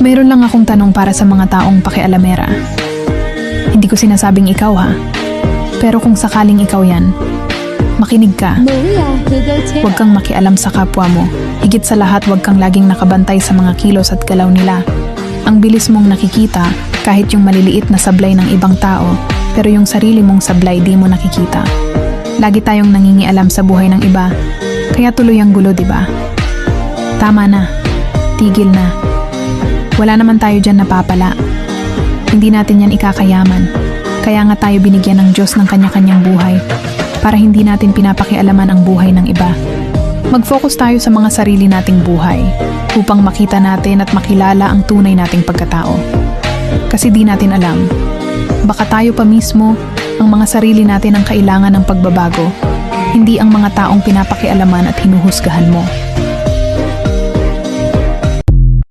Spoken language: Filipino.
Meron lang akong tanong para sa mga taong pakialamera. Hindi ko sinasabing ikaw ha. Pero kung sakaling ikaw yan, makinig ka. Maria Higotera. Huwag kang makialam sa kapwa mo. Higit sa lahat, huwag kang laging nakabantay sa mga kilos at galaw nila. Ang bilis mong nakikita kahit yung maliliit na sablay ng ibang tao, pero yung sarili mong sablay di mo nakikita. Lagi tayong nangingialam sa buhay ng iba, kaya tuloy ang gulo, di ba? Tama na. Tigil na. Wala naman tayo dyan napapala. Hindi natin yan ikakayaman. Kaya nga tayo binigyan ng Diyos ng kanya-kanyang buhay para hindi natin pinapakialaman ang buhay ng iba. Mag-focus tayo sa mga sarili nating buhay upang makita natin at makilala ang tunay nating pagkatao. Kasi di natin alam, baka tayo pa mismo, ang mga sarili natin ang kailangan ng pagbabago, hindi ang mga taong pinapakialaman at hinuhusgahan mo.